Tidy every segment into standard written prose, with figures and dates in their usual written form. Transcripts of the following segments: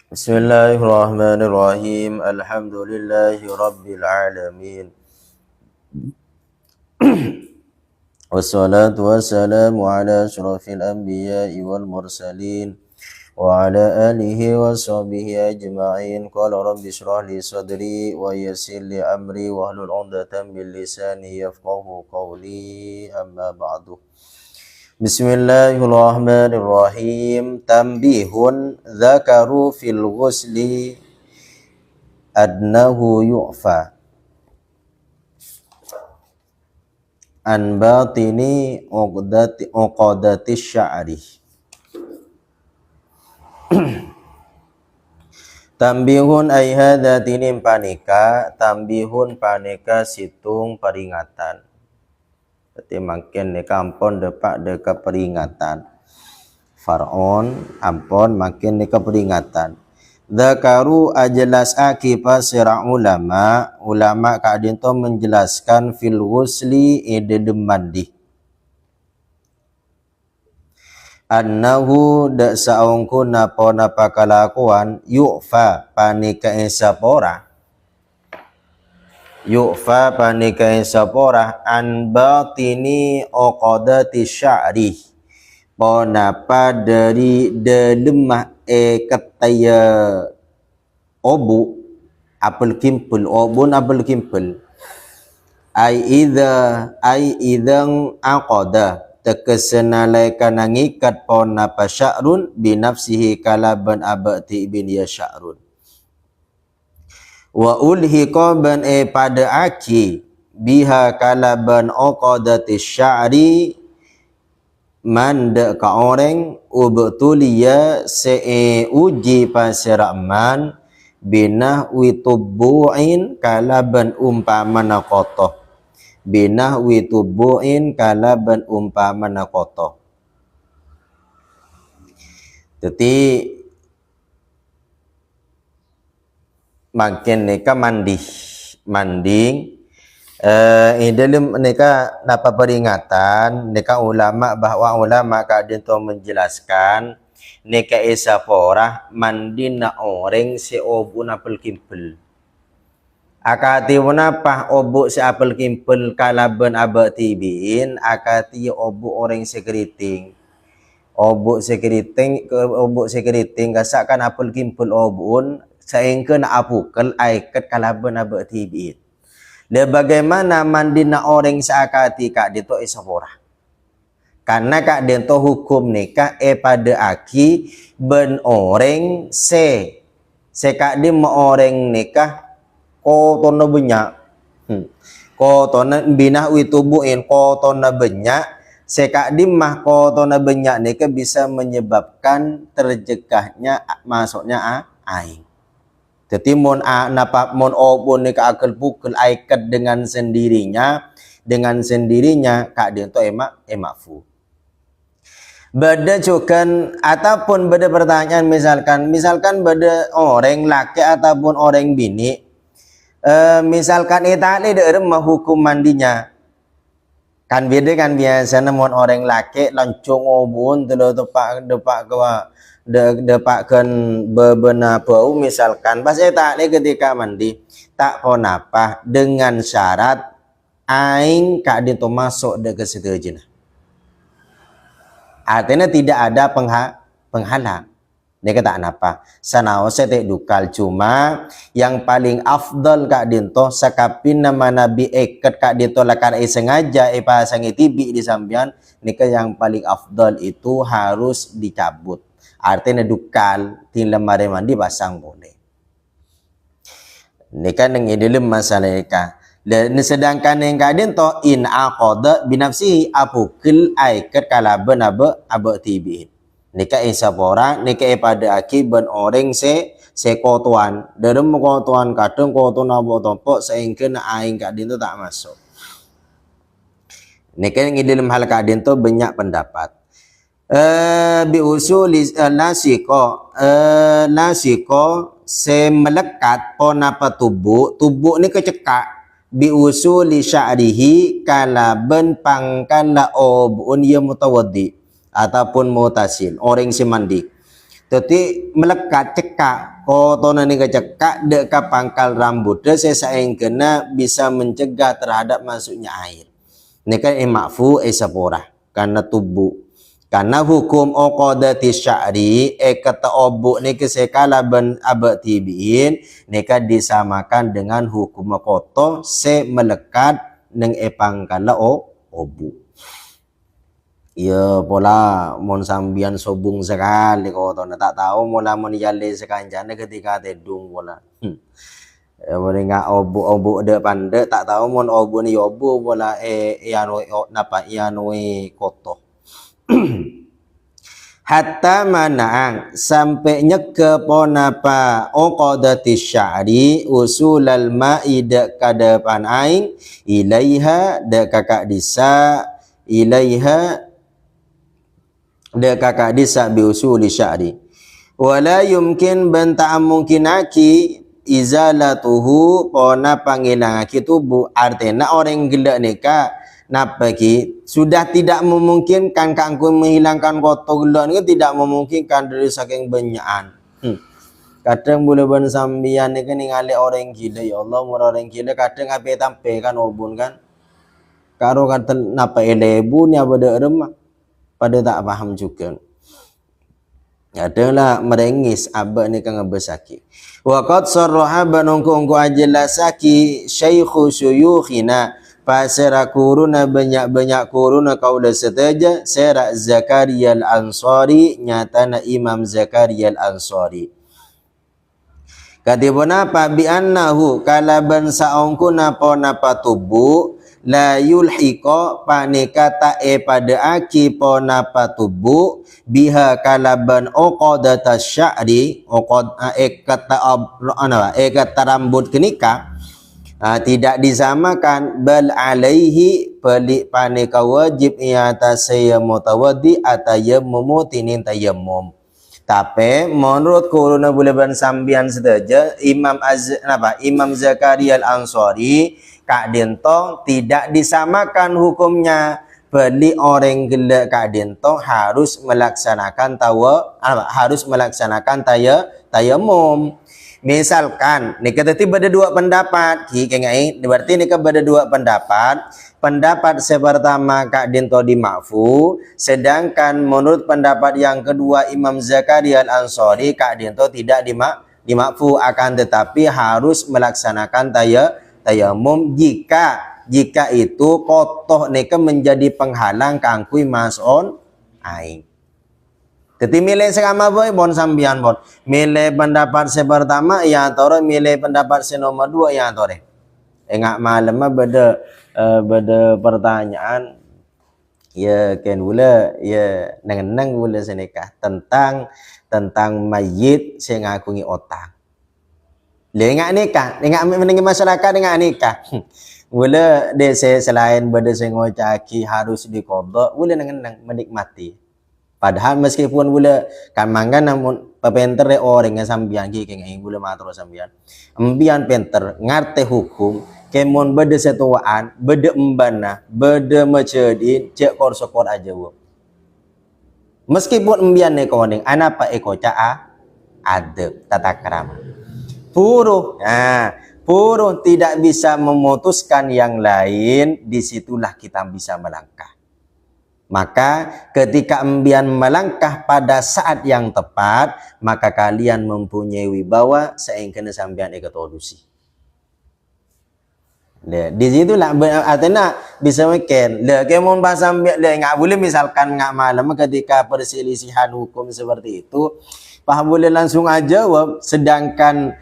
Bismillahirrahmanirrahim. Alhamdulillahi rabbil alamin. Wassalatu wassalamu ala asyrafil anbiya'i wal mursalin wa ala alihi wa sahbihi ajma'in. Qala rabbi shrah li sadri wa yassir li amri wa hlul 'uqdatam min lisani yafqahu qawli. Amma ba'du. Bismillahirrahmanirrahim. Tanbihun dzakaru fil ghusli adnahu yu'fa an batini uqadati sya'ri. Tambihun ay hadza tinim panika, tambihun panika situng peringatan. Berarti makin nika ampun depak deka peringatan. Far'on ampun makin nika peringatan. Dzakaru ajelas aki pasira ulama kadin to menjelaskan fil ghusli idem mandi. Annahu da saungku napa kalakuan yu'fa panika insapora. Yu'fa panika insapora an batini uqadati sya'ri. Ponapa dari delemah ketaya obu apel kimpul obun apel kimpul ai idang aqada tekesenalaikan ngikat ponapa sya'run binafsihi kalaban abati bin ya sya'run wa ulhiqa ban pada aki biha kalaban uqadati sya'ri manda ka orang ubtuliya uji pasiraman binah witubu'in kalaban umpamana kotoh binah witubu'in kalaban umpamana kotoh. Jadi makin nika manding dalam nika napa peringatan nika ulama bahwa ulama kadin to menjelaskan nika isaporah mandina orang si obu apel kimpel akati menapa obu si apel kimpel kalaban abatibiin akati obu orang sekeriting obu sekeriting kasakan apel kimpel obun saengkeun apukel aiket kalaban abatibiin. Dan bagaimana mandina orang seakati kak dito isapora. Karena kak dito hukum nikah pada aki ben orang se kak di ma orang nikah kotona banyak. Kotona binah witubuin kotona banyak se kak di mah kotona banyak nikah bisa menyebabkan terjegahnya masuknya aing. Jadi mon obun nika akal pukul aikat dengan sendirinya kak dia tu emafu. Beda cukan ataupun beda pertanyaan misalkan beda orang laki ataupun orang bini misalkan itali ada hukum mandinya kan beda kan biasanya mon orang laki lancung obun telo depak dapatkan beberapa bau misalkan pas tak ni ketika mandi tak ponapa dengan syarat aing kak dia tu masuk ke situ je. Artinya tidak ada penghalang. Dia kata apa? Sanau saya dukal cuma yang paling afdal kak dia tu sakapin nama nabi ikat kak dia tu lakar sengaja pasang tibi di sambian nikah yang paling afdal itu harus dicabut. Artinya dukal tilam mare mandi pasang boleh. Ini kan yang dalam masalah nikah. Dan sedangkan yang kadin to in aqada binafsihi apukil aikat kalaban aba tibiin. Nikah isapora nikah pada akiban orang se kotuan. Dalam kotuan kadang kotuan abo tompok sehingga aing kadin to tak masuk. Nikah yang dalam hal kadin to banyak pendapat. Biusuli nasiko se melekat ponapa tubuh ni kecekak biusuli sya'rihi kalaban pangkala obun ya mutawaddi ataupun mutasil orang si mandi. Jadi melekat cekak kotoran ni kecekak dek ka pangkal rambut de sesaing kena bisa mencegah terhadap masuknya air. Ni kan ma'fu sapora karena tubuh. Karena hukum uqadati sya'ri kata obu ni kesekala ben abad tibiin ni kan disamakan dengan hukum koto se melekat neng pangkala obu. Ya pola mon sambian sobung sekali koto na tak tahu mola mon jale sekanjane ketika tedung pola. Boleh ngak obu de pande tak tahu mon obu ni obu bola iano napa iano koto. Hatta mana'ang sampai nyeke ponapa uqadati sya'ri usulal ma'i dak kadapan aing ilaiha dak kakak disa ilaiha dak kakak disa bi usuli sya'ri wala yumkin banta mungkinaki izalatuhu pona pangilang aki tubuh artinya orang gelak nikah napa ki sudah tidak memungkinkan kangku menghilangkan kotor gelak ni tidak memungkinkan dari saking banyaan. Kadang boleh ban sambian ni kan ningali orang gila ya Allah mun orang gila kadang ape tampe kan obun kan karo kata napa elebu ni abada remah pada tak paham juga. Adalah merengis abad ni kan besaki. Wa qad sarraha banungku ajelasaki syaikhu syuyukhina pasera kuruna banyak kuruna kaula setaja sera Zakaria al-Ansari nyatana Imam Zakaria al-Ansari katibuna pa bi annahu kalaban saongku napa tubuh la yulhiqa panikata pada aki ponapa tubuh biha kalaban uqadata sya'ri uqad kata rambut kenika tidak disamakan bal alaihi pelik panika wajib atas saya mutawaddi atayammum tinin tayammum. Tapi menurut kuruna bulan sambian saja Imam Zakaria al-Ansari Kak Dinto tidak disamakan hukumnya. Beli orang gelak Kak Dinto harus melaksanakan tayammum. Misalkan ni kata ada dua pendapat, berarti ni ada dua pendapat. Pendapat pertama Kak Dinto di ma'fu, sedangkan menurut pendapat yang kedua Imam Zakaria al-Ansari Kak Dinto tidak di ma'fu akan tetapi harus melaksanakan tayammum jika itu kotoh neka menjadi penghalang kangkui mason aing. Teti milih segama boy bon sambian bon. Milih pendapat pertama ya tore milih pendapat nomor 2 ya tore. Engak malam beda pertanyaan ya ken bula ya neng bula senikah tentang mayit sing ngakungi otak. Le engak nikah, engak menengi masyarakat engak nikah. Bula desa selain beda sing ngocaki harus diqadha, bula neng menikmati. Padahal meskipun bula kan mangga namun pepenter orang yang sambian ki keng bula matro sambian. Embian penter ngarte hukum kemon beda setuaan, beda embana, beda macedin cek kor aja wo. Meskipun embian ne koning anapa eko caa adab tata krama. Puruh tidak bisa memutuskan yang lain, disitulah kita bisa melangkah. Maka ketika embian melangkah pada saat yang tepat, maka kalian mempunyai wibawa sehingga sambian ekatodusi. Di situlah artinya bisa makin. Kemon bahasa nggak boleh misalkan nggak malam ketika perselisihan hukum seperti itu, paham boleh langsung aja jawab. Sedangkan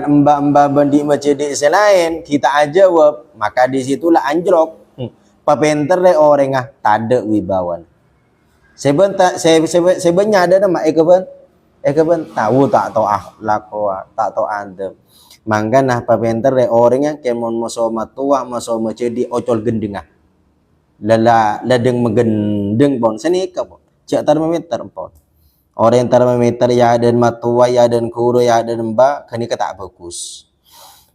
mbak bendi macedi selain kita aja jawab, maka di situlah anjlok. Papenter orang tak ada wibawan. Sebenarnya ada nama ekaben tahu tak tahu akhlak tak tahu adab. Mangga nah papenter orangnya kemon masoma tua masoma cedi ocol gendengah. Ladeng megendeng pon seni ka pon. Cak termometer pon. Orang termometer ya dan matua ya dan kuro ya dan mbak kani tak bagus.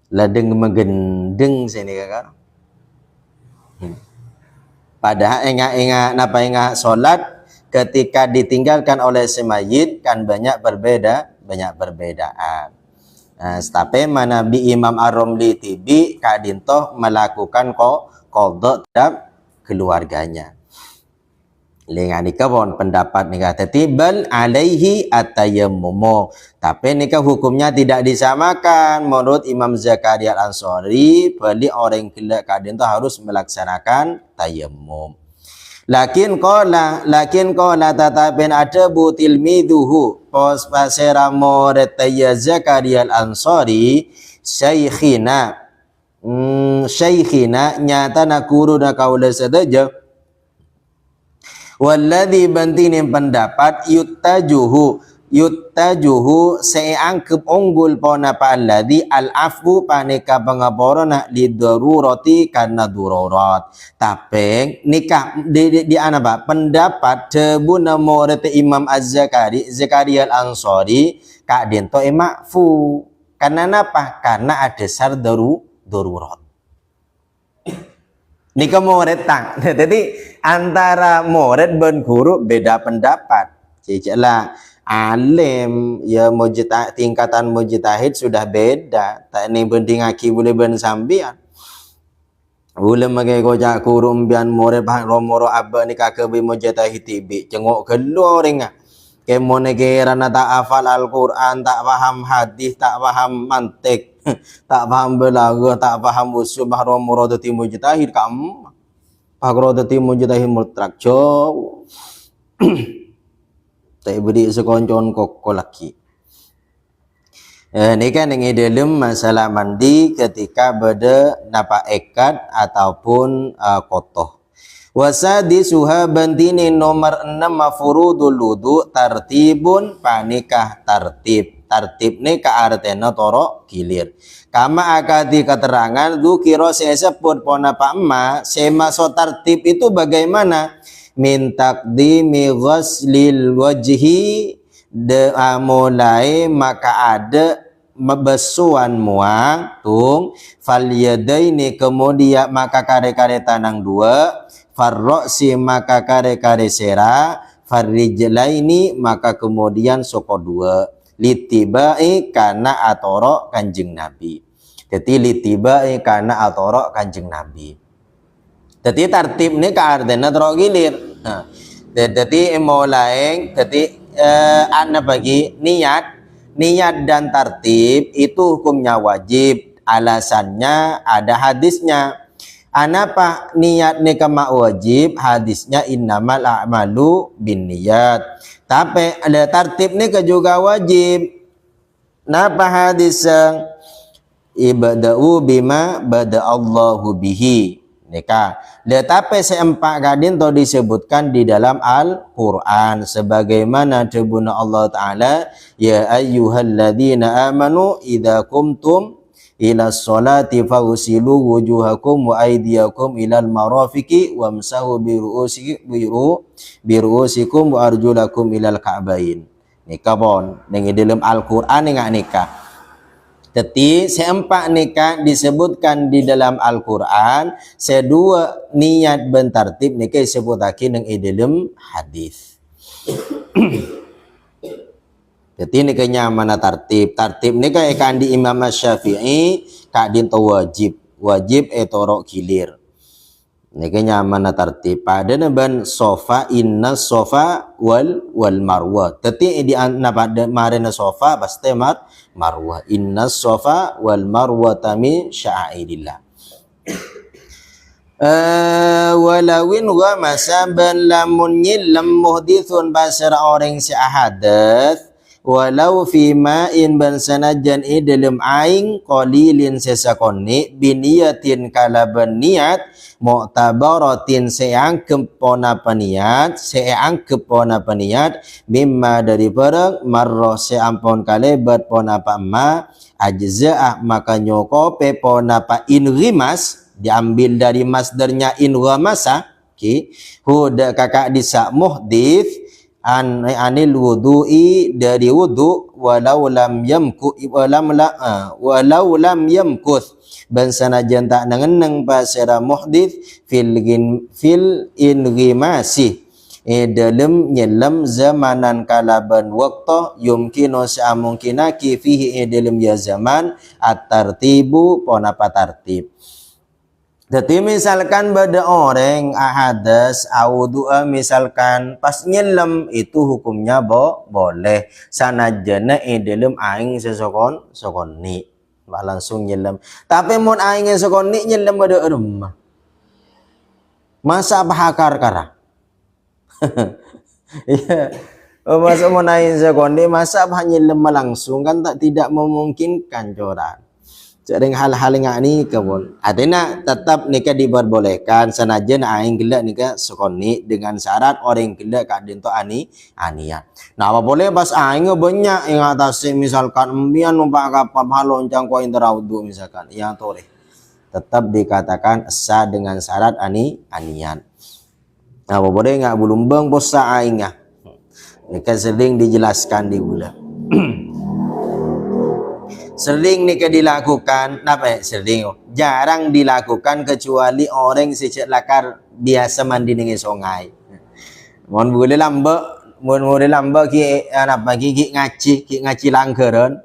Ladeng megendeng seni kan. Padahal enggak solat ketika ditinggalkan oleh semayit kan banyak berbeda banyak perbedaan. Tapi mana bi Imam Ar-Romli tibi kadintoh melakukan qadha terhadap keluarganya. Lengan nikah pun pendapat nikah tetibal alaihi at-tayammum. Tapi nikah hukumnya tidak disamakan menurut Imam Zakaria Al-Ansari. Beli orang kelak kadin tu harus melaksanakan tayammum. Lakin qala tetapi ada butil miduhu pos pasera murid Zakaria Al-Ansari syaikhina nyata nak guru nak kaula sedaja. Walladhi bantinin pendapat yuttajuhu seangkep unggul pona pa alladhi al-afu paneka pengaporona lidarurati karena dururat. Tapi nikah di ana ba pendapat debu murid Imam Zakaria Al-Ansari kak dento makfu. Karena apa? Karena ada sar darurat. Nikah murid tang. Jadi antara murid dan guru beda pendapat. Cicaklah alim ya tingkatan mujtahid sudah beda. Tak ni bending aki boleh ben sambian. Boleh magai kojak guru mbian murid bah romoro abba ni kakek bi mujtahid tibi. Cengok keluar ringa. Kemone kerana tak hafal Al-Quran, tak paham hadis, tak paham mantik, tak paham belaghah, tak paham usul bahro muradati mujtahid kamu. Bahrodati mujtahid mutlak jauh. Tak beri sekoncon kok laki. Ini kan yang dalam masalah mandi ketika beda napa ekad ataupun kotoh. Wasadi suhabantini nomor 6 mafurudul wudu tartibun panikah tartib. Tartib ni ka artena toro gilir. Kama akadi keterangan dzukira saya sebut pona Pak Emma sema so tartib itu bagaimana? Min taqdimi ghuslil wajhi mulai maka ada besuan muang tung fal yadaini kemudian maka kare-kare tanang dua farroksi maka kare-kare sera farrijlaini maka kemudian soko dua litibai kana atoro kanjeng Nabi. Jadi litibai kana atoro kanjeng Nabi. Jadi tartib ni ka artena toro gilir. Nah, jadi mulai jadi ana bagi niat dan tartib itu hukumnya wajib. Alasannya ada hadisnya. Anapa niat nikah wajib? Hadisnya innamal a'malu binniyat. Tapi ada tartib nikah juga wajib. Napa hadis ibada'u bima bada'allahu bihi. Nikah. Tetapi seempat kadin to disebutkan di dalam Al-Quran sebagaimana debuna Allah Ta'ala ya ayyuhalladzina amanu idza kumtum ila sholati fagsilu wujuhakum wa aydiyakum ilal marafiqi wamsahu biru'usikum wa arjulakum ilal ka'bain. Nikah pon ning dalam Al-Qur'an ngak nikah. Jadi seempat nikah disebutkan di dalam Al-Qur'an, sedua niat bentartib nikah disebutake ning dalam hadis. Jadi ini kayaknya mana tartib. Tartib ini kayak kan di Imam Syafi'i kadin to wajib etorok gilir. Ini kayaknya mana tartib. Pada naban sofa inna sofa wal marwah. Jadi di pada marina sofa pasti marwah. Inna sofa wal marwah min sya'airillah. Walawin wa masaban lamun nyilam muhdithun basara orang si ahadath walau fi ma'in ban sanajan dalam aing qalilin sesakoni biniyatin kalaban niat mu'tabaratin seangkep pona peniat mimma dari barang marroh seampon kalebat pona pa ma ajza'ah maka nyokope pona pa inrimas diambil dari masdarnya inramasa huda kakak disa muhdith anil wudu'i dari wudu walau lam yamkuth ban sanajan tak nangeneng pasera muhdith fil inghimasi dalam nyelam zamanan kalaban waktu yumkinu sa'amungkinaki fihi dalam ya zaman at-tartibu ponapa tartib. Jadi misalkan pada orang hadas awudu'a misalkan pas nyelam itu hukumnya boleh sanajana dalam aing sesokoni langsung nyelam. Tapi mun aing sesokoni nyelam pada rumah. Masa bahakar kara. Ya. Masa mun aing sesokoni masa bah nyelam langsung kan tidak memungkinkan joran. Sering hal-hal yang ni kebun. Artinya tetap nikah diperbolehkan senajan aing gelak nikah sekoni dengan syarat orang gelak kadin to anian. Nah apa boleh pas aing banyak yang atas misalkan embian numpak kapal haloncang ko interaudu misalkan yang tore. Tetap dikatakan sah dengan syarat anian. Nah apa boleh enggak bulumbang bosa aing ah. Nikah sering dijelaskan di bulan. Sering nikah dilakukan, jarang dilakukan kecuali orang sejak lakar biasa mandi dengan sungai. Mohon boleh lamba ki ngaci langgaran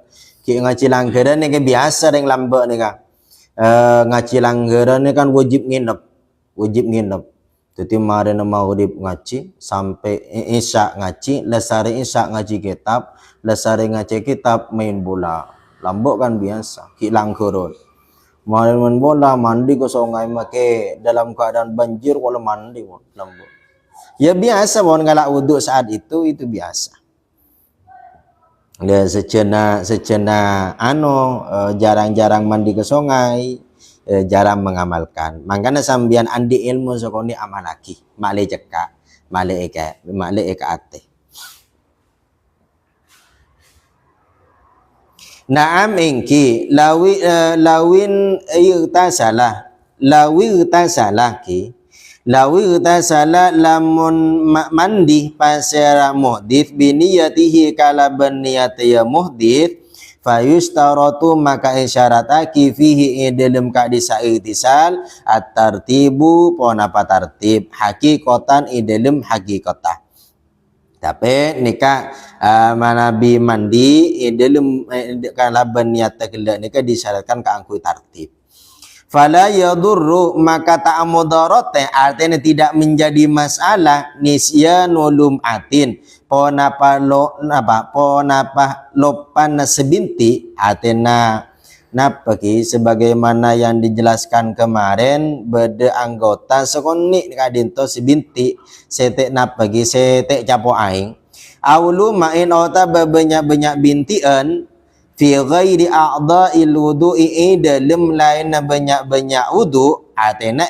ni kan biasa dengan lamba ni kan. Ngaci langgaran ni kan wajib nginep. Jadi mari mau ngaci sampai isya ngaci, lesari isya ngaci kitab, lesari ngaci kitab main bola. Lambok kan biasa, hilang kurun. Main bola, mandi ke sungai make dalam keadaan banjir kalau mandi lambok. Ya biasa pun kalau wuduk saat itu biasa. Ya secena jarang-jarang mandi ke sungai, jarang mengamalkan. Makanya sambian andi ilmu sokoni amalaki, male cekak, male eka ate. Naam engki lawin tasalah lamun mandi pasera muhdits biniyatihi kalaban niyatiya muhdits fayustaratu maka isyarataki fihi dalam kadisa ihtisal at-tartibu ponapa tartib hakikatan dalam hakikatah. Tapi nikah manabi mandi dalam kalaban niat tegela nikah disyaratkan ke angkui tartib. Fala yadurru maka ta'amudarate artinya tidak menjadi masalah nisyanul lum'atin ponapa lopan sebinti artinya napaki sebagaimana yang dijelaskan kemarin beda anggota sekoni kadinto sebinti setek napaki setek capo aing awlu main ota banyak bintian fi ghairi a'dha'il wudu'i dalam lain banyak wudu artinya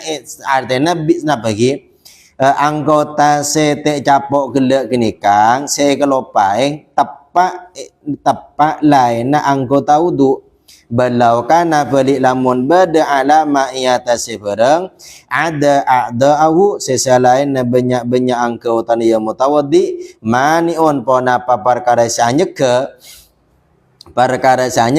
napaki anggota setek capo gelak kenikang se kelopai tepak lain anggota wudu Balau kana balik lamun bada alama iata seberang ada a'da'ahu sesalain na banyak-banyak angkau taniya mutawaddi mani'un ponapa perkara sanya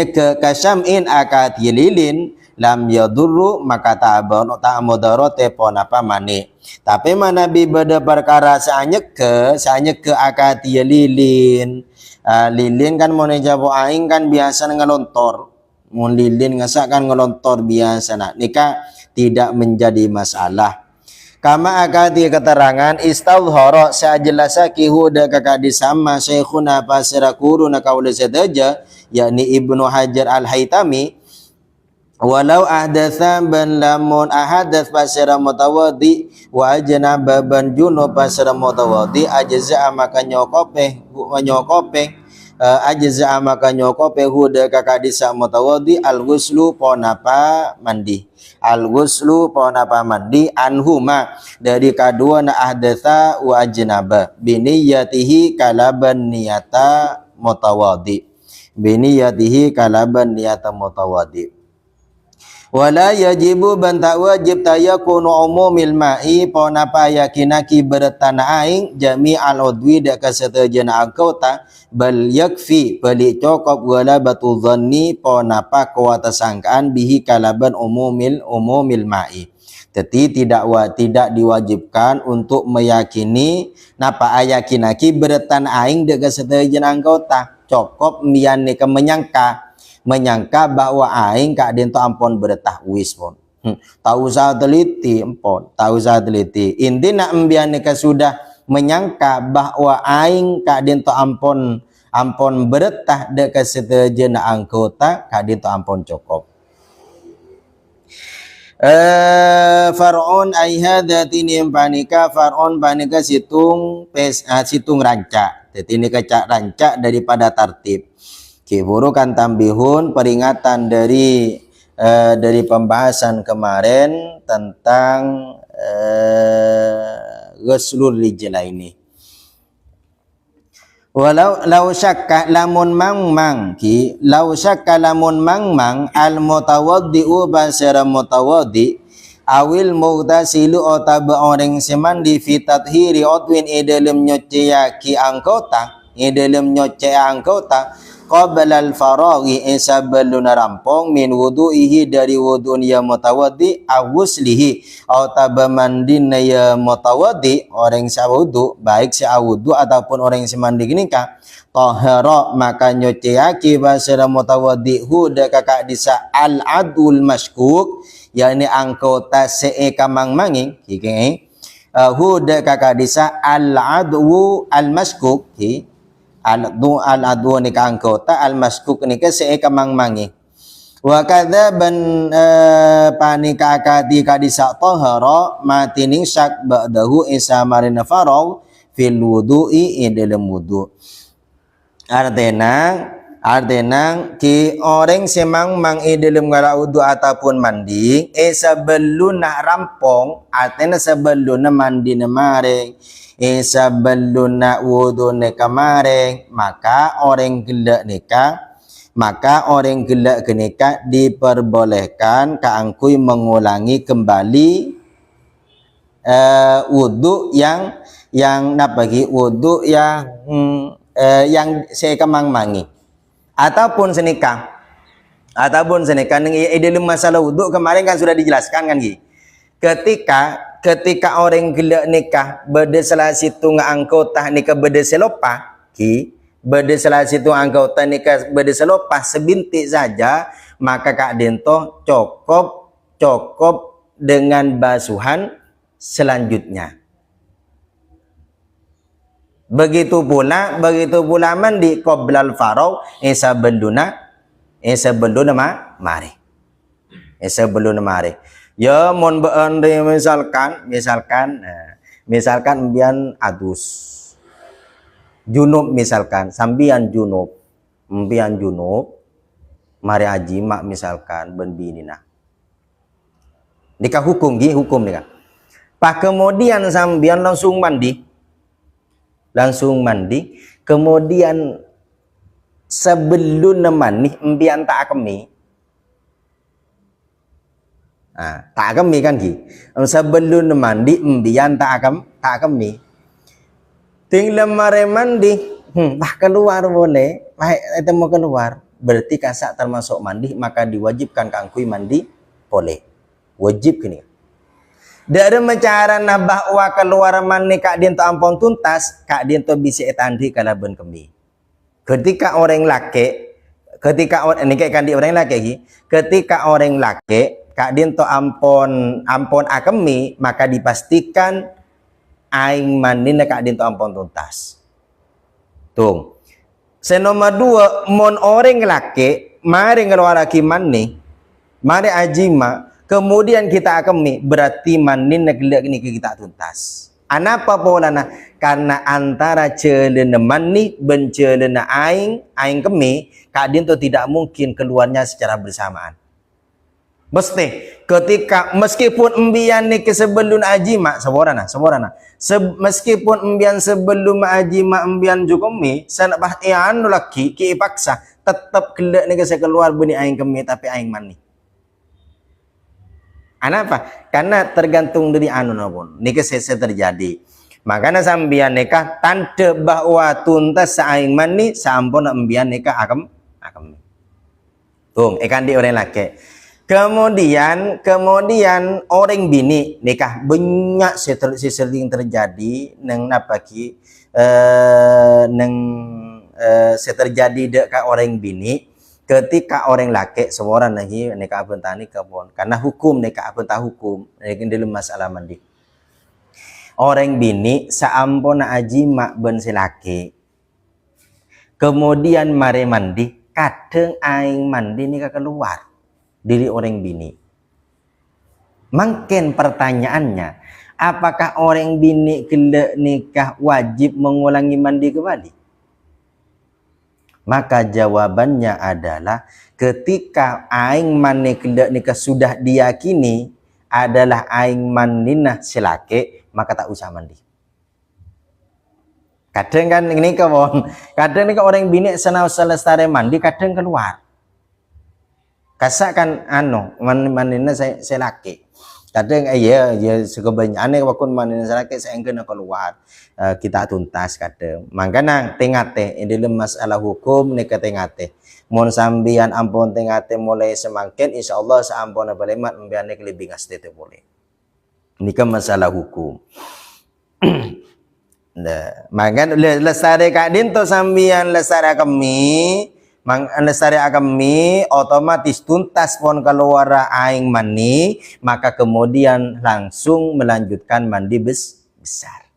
ke kasyam'in akad yililin lam yadurru maka ta'amudarote ponapa mani. Tapi mana bi bada perkara sanya ke akad yililin lilin kan mau jabo aing kan biasa ngelontor. Mun lilin ngasakan ngelontor biasa nak nikah tidak menjadi masalah. Kama akadi keterangan istadhara sajelasaki huda kakadi sama syekhuna pasirakurun kaula sadaja yakni Ibnu Hajar Al-Haytami walau ahdatsa ban lamun ahadath pasira mutawaddi wa ajnaba ban junub pasira mutawaddi ajza maka nyokope ajza maka nyokope huda kakadisa mutawaddi al-ghuslu ponapa mandi anhuma dari kedua na ahdatsa wa ajnaba biniyatihi kalaban niyata mutawaddi wala yajibu ban tak wajib tayakunu umumil ma'i ponapa yakinaki bertanah aing jami al udwi dak kasetejana angkota bal yakfi balik cokop wala batu dhanni ponapa kuwata sangkaan bihi kalaban umumil ma'i Tetapi tidak diwajibkan untuk meyakini napa ayakinaki beretan aing dega setejen anggota. Cukup mbian nika menyangka bahwa aing kak dento ampon beretah wis pun. Tahu usah teliti empon, tahu usah teliti. Intina mbian nika sudah menyangka bahwa aing kak dento ampon beretah dega setejen anggota kak dento ampon cukup. Far'un ay hadatini panika far'un panika situng rancak. Jadi ini kecak rancak daripada tartib. Kiburu kan tambihun peringatan dari pembahasan kemarin tentang ghuslul rijlaini. Walau lau syakka lamun mang al mutawaddi'u basara mutawaddi awil mughtasilu otaba orang semandi fi tathiri udwin idalem nyoceyaki anggota qabla al faraghi isaballun rampong min wudu'ihi dari wudu'un ya mutawaddi awuslihi otaba mandin ya mutawaddi orang sawudu baik sawudu ataupun orang semandi gini ka tahara maka nyoceyaki basara mutawaddi huda kakak disa al adul maskuk yakni anggota seeka mangmanging huda kakak disa al adu al maskuk al-adwa ni anggota al-maskuk ni ke seeka mangmangi wa kadza ban panika akadi kadisa tahara matining syak ba'dahu isa marina farau fil wudu'i dalam wudu artena ki orang semang mang dalam ngara wudu ataupun mandi sebelum nak rampong artena sebelum mandi mareng sebelum nak wudu neka mareng maka orang gelak kenika diperbolehkan kaangkui mengulangi kembali wudu yang napagi wudu yang saya kemang-mangi ataupun senikah dalam masalah wudu kemarin kan sudah dijelaskan kan ketika orang gelak nikah beda salah situ anggota nikah beda selopah beda salah situ anggota nikah beda selopah sebintik saja maka kak dento cukup dengan basuhan selanjutnya. Begitu pula mandi qoblal farau sebelum mari. Ya mon beandre misalkan mbian adus junub misalkan sambian junub mari aji mak misalkan ben binina nikah hukum nikah pak kemudian sambian langsung mandi kemudian sebelum mandi mbian tak kemi tak kami kan sebelum mandi mbian tak kami tinggal mare mandi keluar boleh itu mau keluar berarti kasak termasuk mandi maka diwajibkan kangkui mandi boleh wajib kini dari mencara bahwa keluar mandi kak dinto ampun tuntas kak dinto bisa etandi kalaban kami ketika orang laki ketika orang laki kak dinto ampon akemi maka dipastikan aing mandina kak dinto ampon tuntas. Tung. Senomor 2 mon orang laki mari ngeluaraki mani mari ajima kemudian kita akemi berarti mandina gelak ini kita tuntas. Anapa polana karena antara celena mani ben celena aing kemi kak dinto tidak mungkin keluarnya secara bersamaan. Ketika meskipun embian ni sebelum ajima meskipun embian sebelum ajima embian jukumi sanak bahtian laki ki paksa tetap kelak ni keluar beni aing kemi tapi aing mani. Kenapa? Karena tergantung dari pun ni terjadi. Makanya sambian nikah tanda bahwa tuntas aing mani sampun embian nikah akam. Tung ikan di orang laki. Kemudian orang bini nikah banyak sering terjadi neng apa ki neng terjadi dekat orang bini ketika orang laki seorang lagi nikah bentani kebon karena hukum nikah bentah hukum dalam masalah mandi orang bini saampona aji mak ben silaki kemudian mari mandi kadang aing mandi nikah keluar diri orang bini. Mungkin pertanyaannya, apakah orang bini kelak nikah wajib mengulangi mandi kembali? Maka jawabannya adalah ketika aing mani kelak nikah sudah diyakini adalah aing maninah silake, maka tak usah mandi. Kadang kan ini kawan, kadang ni orang bini senau selesai mandi, kadang keluar. Kasakan manina saya laki. Kadang ya sekebanyakan waktu manina saya laki saya kena keluar kita tuntas kadang. Makanya tengate dalam masalah hukum nika tengate. Mun sambian ampun tengate mulai semakin insyaallah saampun balemat membiane lebih ngasih teh boleh. Nika masalah hukum. Nah, makanya lesare kadin to sambian lesare kami Lesari kami otomatis tuntas pon keluar aing mani maka kemudian langsung melanjutkan mandi besar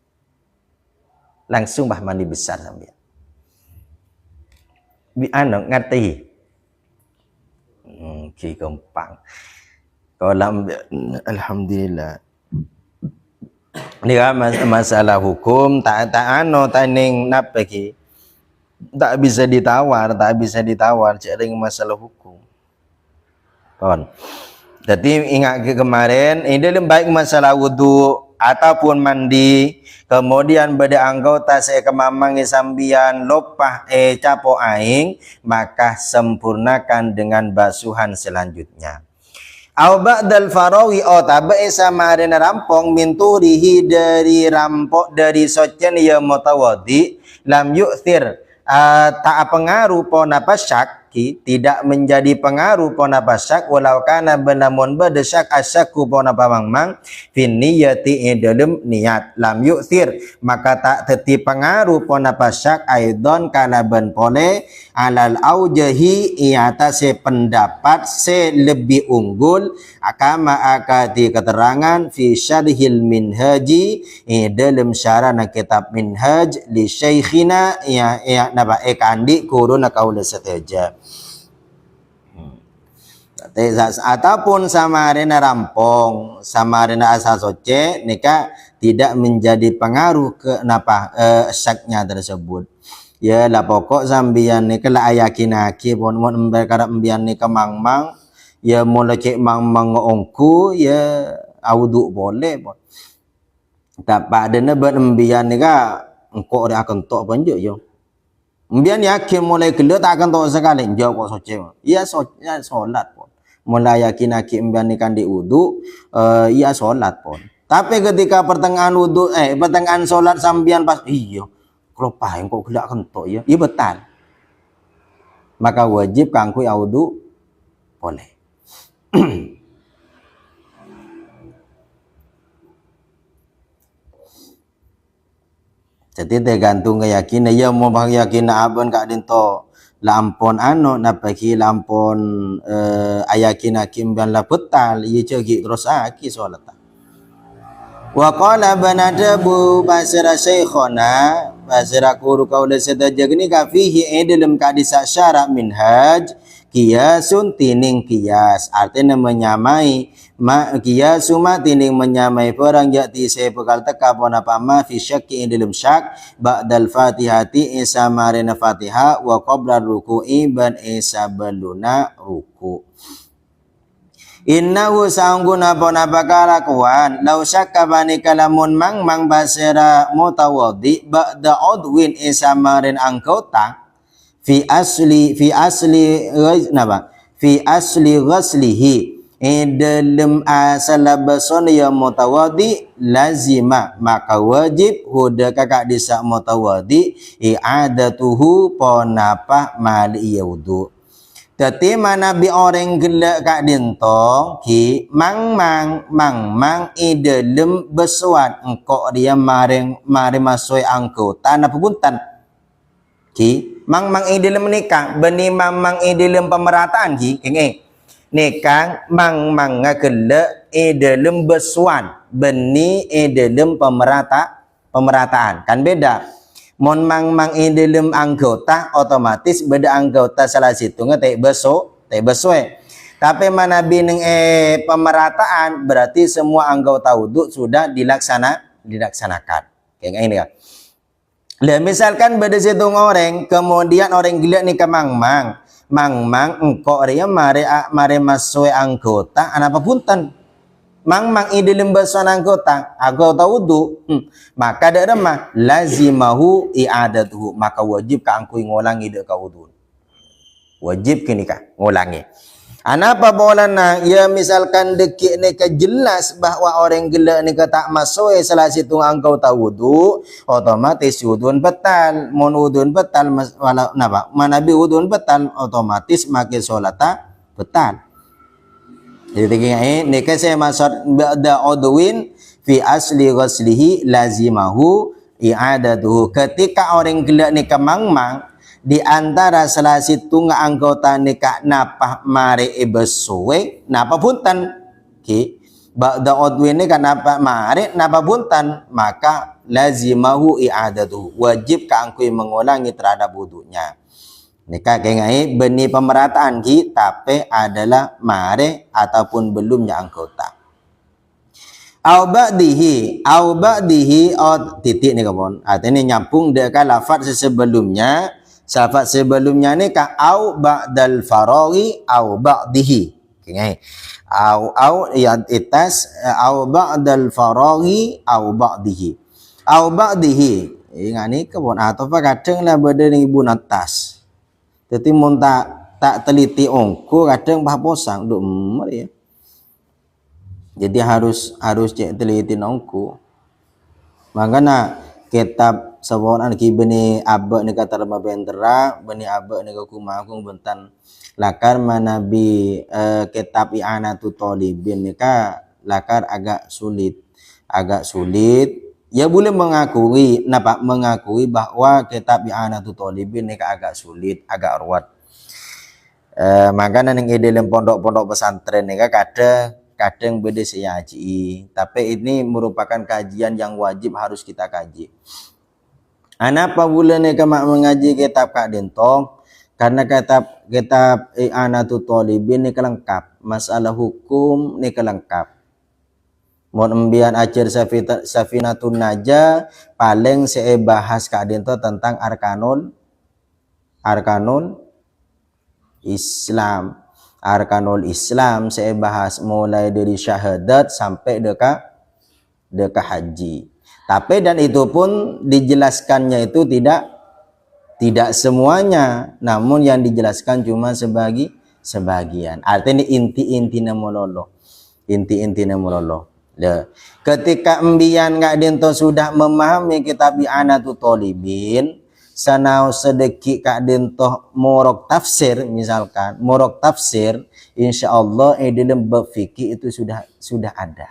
langsung bah mandi besar sambil ngerti ki gampang kalau alhamdulillah ini kan masalah hukum tak ning napa ki tak bisa ditawar cering masalah hukum kon jadi ingat ke kemarin ini dalam baik masalah wudu ataupun mandi kemudian beda anggota saya kemamang sambian lopah capo aing maka sempurnakan dengan basuhan selanjutnya au ba'dal farawi tabe sama arena rampong minturihi dari rampok dari socen ya mutawaddi lam yu'thir tak pengaruh pona pasyak tidak menjadi pengaruh pona pasyak walau kana benamun bedesak asyaku pona pamangmang fin niyati dalam niat lam yu'thir maka tak teti pengaruh pona pasyak aidon kana ben pole alal aujahi iatase pendapat se lebih unggul akama akati keterangan fi syarhil minhaji dalam syarah kitab minhaj li syekhina ya naba kandi kuruna kaula sateja ataupun samarina rampong samarina asal soce nikah tidak menjadi pengaruh ke napa syaknya tersebut ya lah pokok sambian nikah lah ayakinaki pun mun perkara embian nikah mangmang ya mulai cek mangmang ongku ya audu boleh pun tak pada nebat embian nikah engkau dia akan tok panjang yo embian yakin mulai kelak tak akan tok sekali jawab kok soce ya solat pun mulai yakin embian nikah di wudu ya solat pun tapi ketika pertengahan wudu pertengahan solat sambian pas iya kalau pahing kok kelak kentok ya iya betul maka wajib kangku wudu boleh jadi tergantung keyakinan ya mau yakin abon kak dinto lampon napaki lampon ayakin hakim dan la betal ia cegi terus aki solat wa qala banadabu basira syekhona basira guru kaula sedaja gini ka fihi dalam kadisa syara minhaj kiyasun tining kiyas artinya menyamai kiyasu ma tining menyamai perang jati saya bekal teka pon apa ma fi syakki dalam syak ba'dal fatihati isa marina fatihah wa qabla ruku'i ban isa baluna ruku innahu sangguna pon apa kalakuan law syakka bani kalamun mang basira mutawaddi ba'da udwin isa marin angkota fi asli ghaslihi dalam asal bason ya mutawaddi lazima maka wajib huda kakak disa mutawaddi i'adatuhu ponapa mali wudu Teti mana bi orang gelak kak dintong ki mang ide lem besuat engkau dia mari masuk angkutan apa punten ki mang ide lem nikah beni mang ide lem pemerataan ki kenge nikah mang gelak ide lem besuat beni ide lem pemerataan kan beda. Mon mang ide lem anggota otomatis beda anggota salah situ nge teh beswe. Tapi mana bineng pemerataan berarti semua anggota wudu sudah dilaksanakan. Kayak ini kan. Lah misalkan beda situ orang kemudian orang gila nih ke mang engkau dia mari masuk anggota apa punten. Mang ide lembasan anggota wudu maka ada mah lazimahu i'adatuhu maka wajib ka angkui ngolangi de ka wudu wajib kini ka ngolangi anapa bolana ya misalkan dekik ni ka jelas bahwa orang gila ni ka tak masuk salah situ anggota wudu otomatis wudun batal mon wudun batal wala napa manabi wudun batal otomatis makin solata batal. Jadi ini saya maksud ba'da udwin fi asli ghuslihi lazimahu i'adatuhu. Ketika orang gelak ni kemang-mang di antara salah situ anggota nikah napah mari besuwe napa punten ki ba'da udwin ni kan napa mari napa punten maka lazimahu i'adatuhu wajib ka angkui mengulangi terhadap wudunya. Nikah kengai beni pemerataan ki tapi adalah mare ataupun belumnya anggota. Au ba'dihi titik ni kawan. Artinya nyampung dekat lafaz sebelumnya. Lafaz sebelumnya ni ka au ba'dal faraghi au ba'dihi. Kengai. Au ya itas au ba'dal faraghi au ba'dihi. Au ba'dihi. Ingat ni kawan atau apa kadang lah benda ni ibu natas. Jadi mun tak teliti ongko kadang bah posang duk ya. Jadi harus cek teliti ongko. Makanya kitab sawan ki beni abak ni kata lama bentera, beni abak ni ku magung bentan lakar manabi kitab i'anatu talibin ni ka lakar agak sulit. Ya boleh mengakui bahwa kitab i'anatu talibin ni agak sulit, agak ruwet. Makanya ning dalam pondok-pondok pesantren ni kadang beda seyaji. Tapi ini merupakan kajian yang wajib harus kita kaji. Anapa boleh ni kemak mengaji kitab Kak Dentong? Karena kitab i'anatu talibin ni kelengkap, masalah hukum ni kelengkap. Mau embian ajar Safinatun Najah paling saya bahas Kak Dento tentang arkanul Islam. Arkanul Islam saya bahas mulai dari syahadat sampai dekat haji. Tapi dan itu pun dijelaskannya itu tidak semuanya, namun yang dijelaskan cuma sebagian. Artinya inti-intina mololo. Ketika embian Kak Dento sudah memahami kitab i'anatu talibin, sanau sedekik Kak Dento morok tafsir misalkan, insyaallah dalam bab fikih itu sudah ada.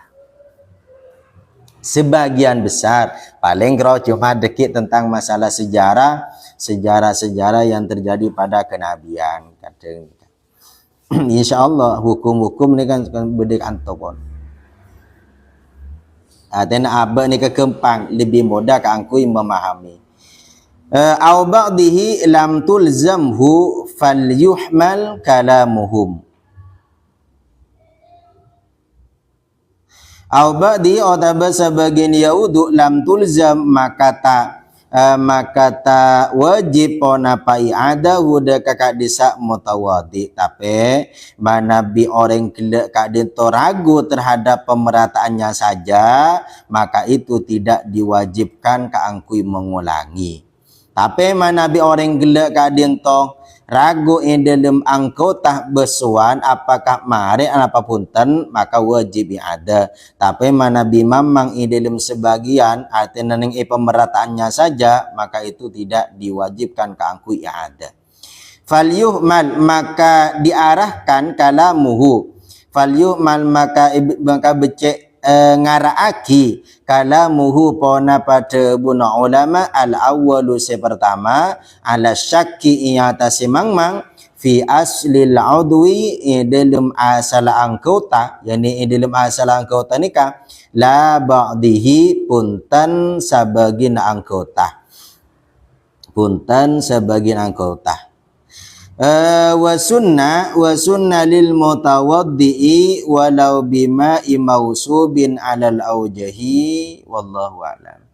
Sebagian besar paling kalau cuma dekik tentang masalah sejarah yang terjadi pada kenabian kadang. Insyaallah hukum-hukum ni kan bedek antopon. Dan abah ni kekempang lebih mudah ka angkui memahami. Au ba'dihi lam tulzamhu falyuhmal kalamuhum. Au ba'di otaba sebagian yauduk lam tulzam maka ta wajib ponapai ada huda kakak disa mutawadi tapi manabi orang kelak Kak Dento ragu terhadap pemerataannya saja maka itu tidak diwajibkan ka angkui mengulangi. Tapi manabi orang gelak Kak Dento ragu dalam anggota besuan apakah mari apapun maka wajib ada. Tapi manabi mamang dalam sebagian artinya pemeratannya saja maka itu tidak diwajibkan ke angku ada. falyuhmal maka diarahkan kalamuhu, falyuhmal maka becek ngaraaki kalamuhu pona pada buna ulama al awwalu sepertama ala syakki iatasi mangmang fi aslil udwi dalam asal anggota, yani dalam asal anggota nikah la ba'dihi punten sebagian anggota, punten sebagian anggota. Wa sunna lil mutawaddi'i walau bima mausubin alal aujahi wallahu a'lam.